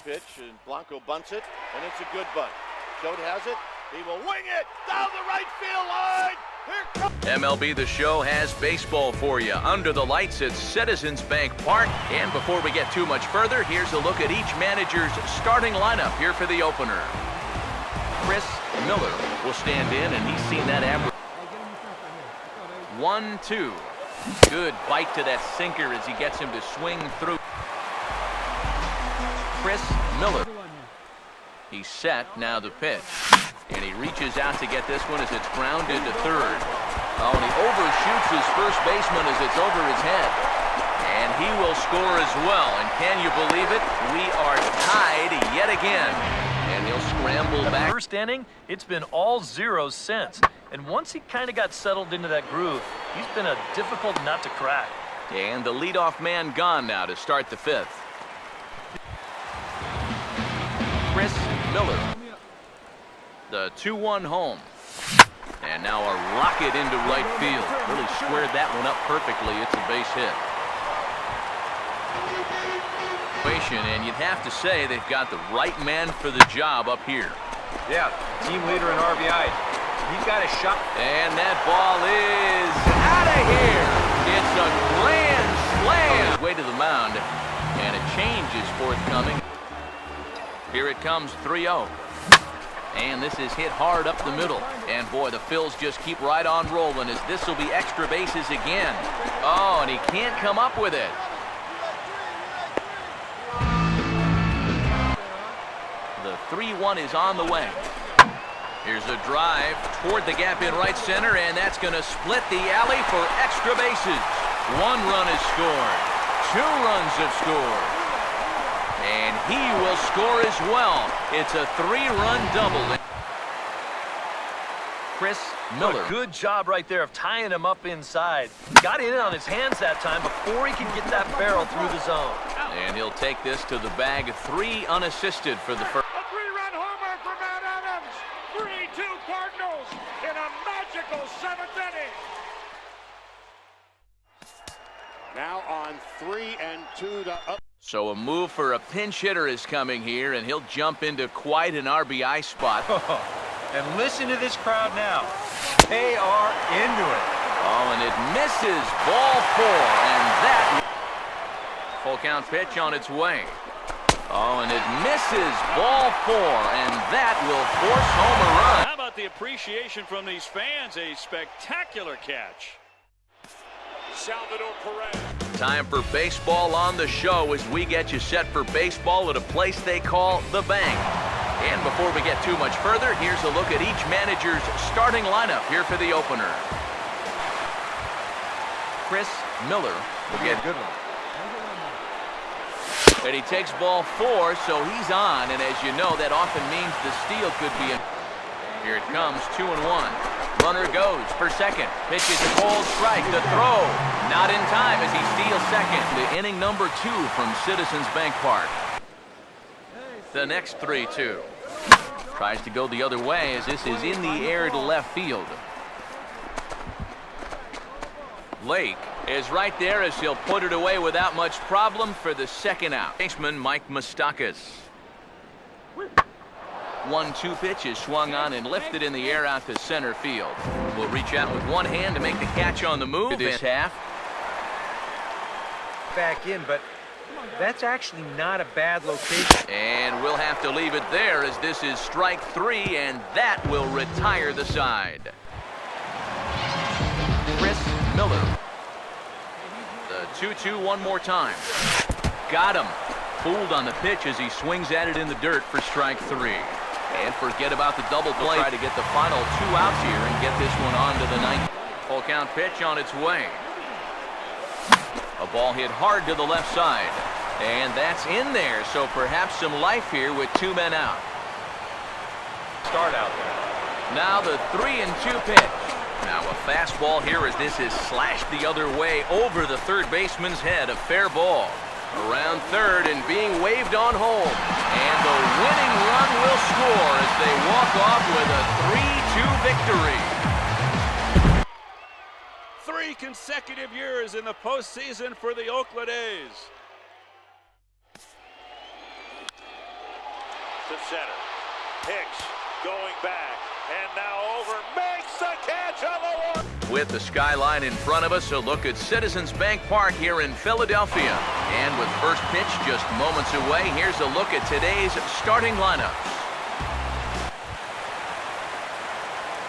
pitch, and Blanco bunts it, and it's a good bunt. Schode has it. He will wing it down the right field line. Here comes MLB The Show has baseball for you under the lights at Citizens Bank Park. And before we get too much further, here's a look at each manager's starting lineup here for the opener. Chris Miller will stand in, and he's seen that average. 1-2. Good bite to that sinker as he gets him to swing through. Chris Miller. He's set, now the pitch. And he reaches out to get this one as it's grounded to third. Oh, and he overshoots his first baseman as it's over his head. And he will score as well. And can you believe it? We are tied yet again. And he'll scramble back. First inning, it's been all zeros since. And once he kind of got settled into that groove, he's been a difficult nut to crack. And the leadoff man gone now to start the fifth. Chris Miller. The 2-1 home. And now a rocket into right field. Really squared that one up perfectly. It's a base hit. And you'd have to say they've got the right man for the job up here. Yeah, team leader in RBI. He's got a shot. And that ball is out of here. It's a grand slam. Way to the mound. And a change is forthcoming. Here it comes, 3-0. And this is hit hard up the middle. And boy, the Phils just keep right on rolling as this will be extra bases again. Oh, and he can't come up with it. The 3-1 is on the way. Here's a drive toward the gap in right center, and that's going to split the alley for extra bases. 1 run is scored. 2 runs have scored. And he will score as well. It's a 3-run double. Chris Miller. Good job right there of tying him up inside. Got in on his hands that time before he could get that barrel through the zone. And he'll take this to the bag. 3 unassisted for the first. A 3-run homer for Matt Adams. 3-2 Cardinals in a magical 7th inning. now on 3-2 to up. So a move for a pinch hitter is coming here, and he'll jump into quite an RBI spot. And listen to this crowd now. They are into it. Oh, and it misses. Ball 4, and that full count pitch on its way. Oh, and it misses. Ball 4, and that will force home a run. How about the appreciation from these fans? A spectacular catch. Salvador Perez. Time for baseball on the show as we get you set for baseball at a place they call the Bank. And before we get too much further, here's a look at each manager's starting lineup here for the opener. Chris Miller will get Good one. and he takes ball 4, so he's on, and as you know, that often means the steal could be in. Here it comes, 2-1. Runner goes for second. Pitches a cold strike. The throw not in time as he steals second. The inning number 2 from Citizens Bank Park. The next 3-2. Tries to go the other way as this is in the air to left field. Lake is right there as he'll put it away without much problem for the second out. Baseman Mike Moustakas. 1-2 pitch is swung on and lifted in the air out to center field. Will reach out with one hand to make the catch on the move this half. Back in, but that's actually not a bad location. And we'll have to leave it there as this is strike 3, and that will retire the side. Chris Miller. The 2-2 one more time. Got him. Fooled on the pitch as he swings at it in the dirt for strike 3. And forget about the double play. Try to get the final 2 outs here and get this one on to the ninth. Full count pitch on its way. A ball hit hard to the left side. And that's in there, so perhaps some life here with 2 men out. Start out there. Now the 3-2 pitch. Now a fastball here as this is slashed the other way over the third baseman's head. A fair ball. Around third and being waved on home. And the winning run will score as they walk off with a 3-2 victory. 3 consecutive years in the postseason for the Oakland A's. to center. Hicks going back, and now over, makes the catch on the one. With the skyline in front of us, a look at Citizens Bank Park here in Philadelphia. And with first pitch just moments away, here's a look at today's starting lineups.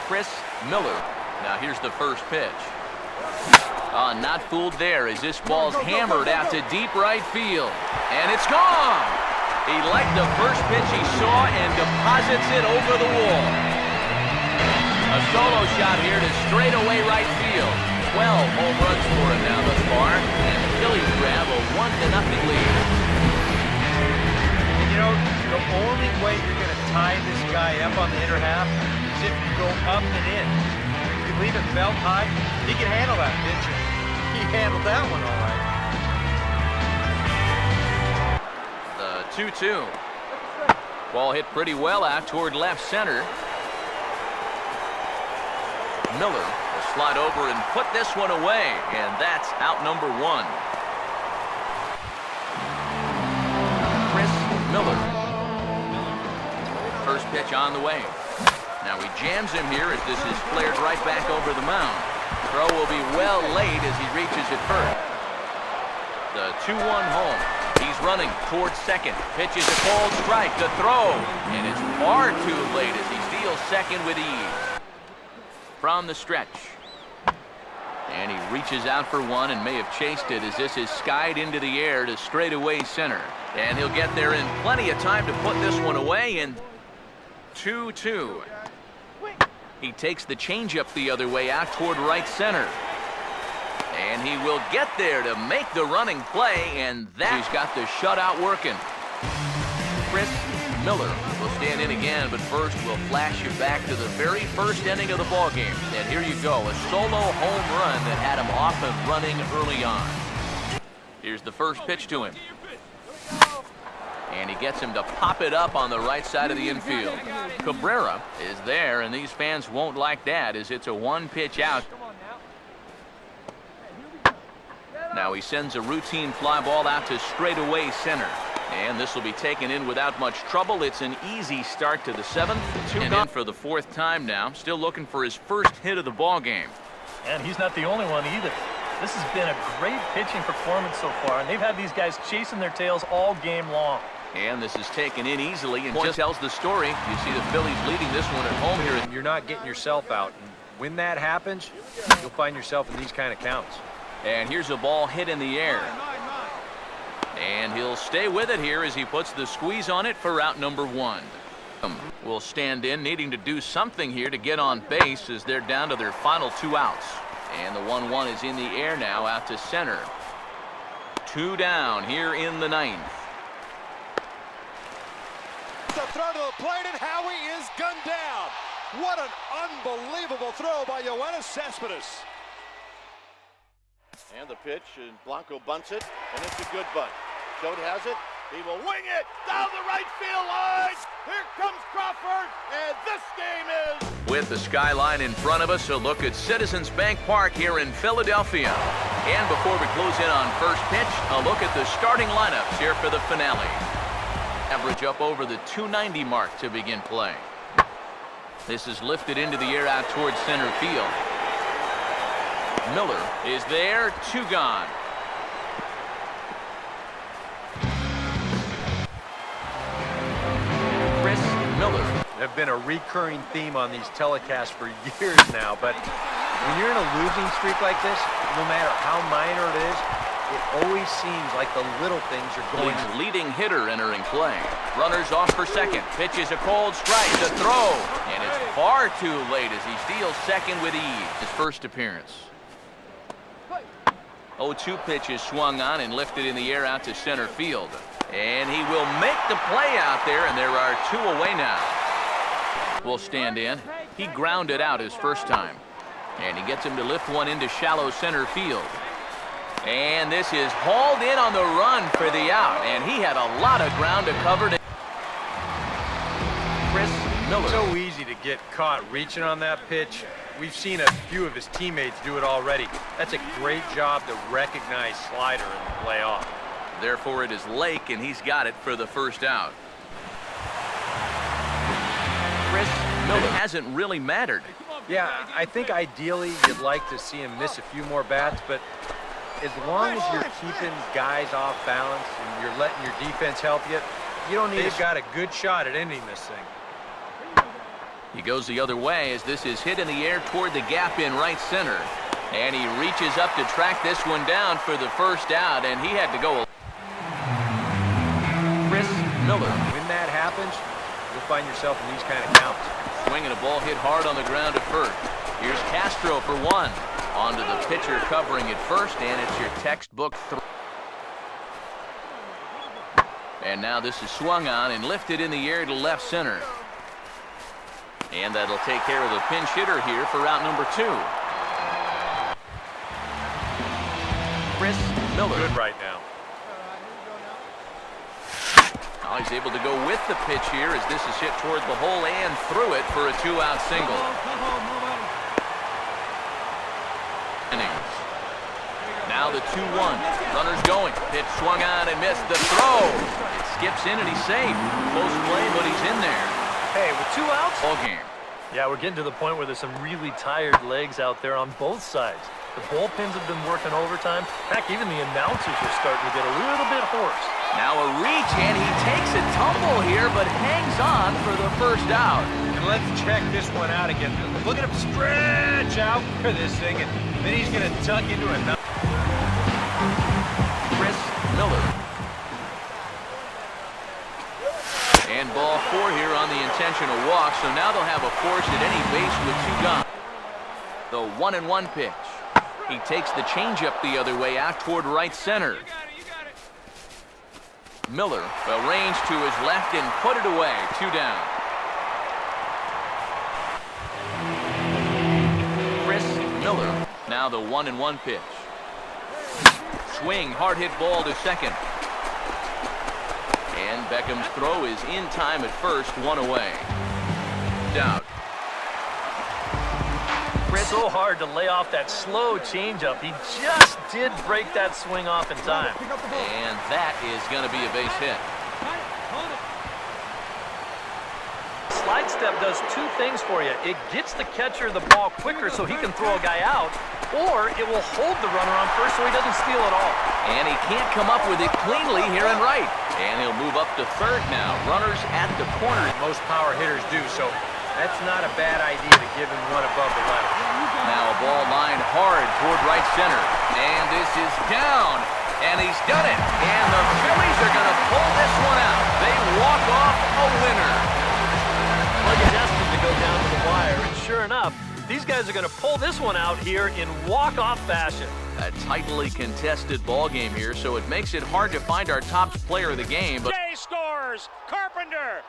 Chris Miller. Now here's the first pitch. Not fooled there as this ball's hammered out to deep right field. And it's gone! He liked the first pitch he saw and deposits it over the wall. A solo shot here to straightaway right field. 12 home runs for him now thus far. And the Phillies grab a 1-0 lead. And you know, the only way you're going to tie this guy up on the inner half is if you go up and in. If you leave it belt high, he can handle that pitch. He handled that one all right. The 2-2. Ball hit pretty well out toward left center. Miller will slide over and put this one away, and that's out number one. Chris Miller. First pitch on the way. Now he jams him here as this is flared right back over the mound. Throw will be well late as he reaches it first. The 2-1 home. He's running towards second. Pitches a cold strike. The throw. And it's far too late as he steals second with ease. From the stretch. And he reaches out for one and may have chased it as this is skied into the air to straightaway center. And he'll get there in plenty of time to put this one away. And 2-2. He takes the changeup the other way out toward right center. And he will get there to make the running play, and that he's got the shutout working. Chris Miller will stand in again, but first we'll flash you back to the very first inning of the ballgame. And here you go, a solo home run that had him off and running early on. Here's the first pitch to him. And he gets him to pop it up on the right side of the infield. Cabrera is there, and these fans won't like that as it's a one-pitch out. Now he sends a routine fly ball out to straightaway center. And this will be taken in without much trouble. It's an easy start to the seventh. And in for the fourth time now. Still looking for his first hit of the ball game. And he's not the only one either. This has been a great pitching performance so far, and they've had these guys chasing their tails all game long. And this is taken in easily and just tells the story. You see the Phillies leading this one at home here. You're not getting yourself out. And when that happens, you'll find yourself in these kind of counts. And here's a ball hit in the air. And he'll stay with it here as he puts the squeeze on it for out number one. Will stand in, needing to do something here to get on base as they're down to their final two outs. And the 1-1 is in the air now out to center. Two down here in the ninth. The throw to the plate, and Howie is gunned down. What an unbelievable throw by Yoenis Cespedes. And the pitch, and Blanco bunts it, and it's a good bunt. Schode has it. He will wing it down the right field line. Here comes Crawford, and this game is... With the skyline in front of us, a look at Citizens Bank Park here in Philadelphia. And before we close in on first pitch, a look at the starting lineups here for the finale. Average up over the 290 mark to begin play. This is lifted into the air out towards center field. Miller is there, two gone. Chris Miller. Have been a recurring theme on these telecasts for years now, but when you're in a losing streak like this, no matter how minor it is, it always seems like the little things are going to... Leading hitter entering play. Runners off for second. Pitches a cold strike. The throw. And it's far too late as he steals second with ease. His first appearance. 0-2 pitch is swung on and lifted in the air out to center field. And he will make the play out there, and there are two away now. Will stand in. He grounded out his first time. And he gets him to lift one into shallow center field. And this is hauled in on the run for the out. And he had a lot of ground to cover. Chris Miller. So easy to get caught reaching on that pitch. We've seen a few of his teammates do it already. That's a great job to recognize slider and play off. Therefore, it is Lake, and he's got it for the first out. Miller hasn't really mattered. Yeah, I think ideally you'd like to see him miss a few more bats, but as long as you're keeping guys off balance and you're letting your defense help you, you don't need. They've got a good shot at ending this thing. He goes the other way as this is hit in the air toward the gap in right center. And he reaches up to track this one down for the first out, and he had to go. Chris Miller. When that happens, you'll find yourself in these kind of counts. Swinging a ball hit hard on the ground at first. Here's Castro for one. Onto the pitcher covering it first, and it's your textbook throw. And now this is swung on and lifted in the air to left center. And that'll take care of the pinch hitter here for out number 2. Chris Miller. Good right now. Now he's able to go with the pitch here as this is hit toward the hole and through it for a 2-out single. Innings. Now the 2-1. Runners going. Pitch swung on and missed the throw. It skips in and he's safe. Close play, but he's in there. Hey, with 2 outs? Ball game. Yeah, we're getting to the point where there's some really tired legs out there on both sides. The bullpens have been working overtime. Heck, even the announcers are starting to get a little bit hoarse. Now a reach, and he takes a tumble here, but hangs on for the first out. And let's check this one out again. Look at him stretch out for this thing, and then he's going to tuck into another. Chris Miller. And ball 4 here on the intentional walk, so now they'll have a force at any base with 2 gone. The 1-1 pitch. He takes the changeup the other way out toward right center. Miller arranged to his left and put it away. 2 down. Chris Miller. Now the 1-1 pitch. Swing, hard hit ball to second. And Beckham's throw is in time at first, 1 away. Down. So hard to lay off that slow changeup. He just did break that swing off in time. And that is going to be a base hit. Slide step does 2 things for you. It gets the catcher the ball quicker so he can throw a guy out, or it will hold the runner on first so he doesn't steal it all. And he can't come up with it cleanly here in right. And he'll move up to third now. Runners at the corner. Most power hitters do, so that's not a bad idea to give him one above the letter. Now a ball lined hard toward right center. And this is down. And he's done it. And the Phillies are going to pull this one out. They walk off a winner. Well, you asked him to go down to the wire, and sure enough, these guys are going to pull this one out here in walk-off fashion. A tightly contested ball game here, so it makes it hard to find our top player of the game. But Jay scores. Carpenter.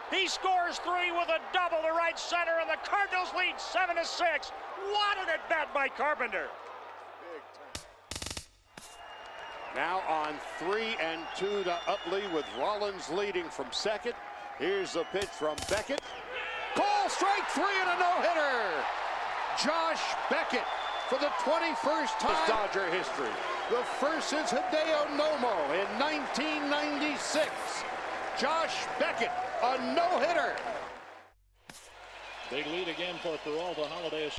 He scores 3 with a double to right center, and the Cardinals lead 7-6. What an at-bat by Carpenter. Now on 3-2 to Utley with Rollins leading from second. Here's the pitch from Beckett. Call strike 3 and a no-hitter. Josh Beckett for the 21st time in Dodger history. The first since Hideo Nomo in 1996. Josh Beckett, a no-hitter. Big lead again for Peralta. Holiday.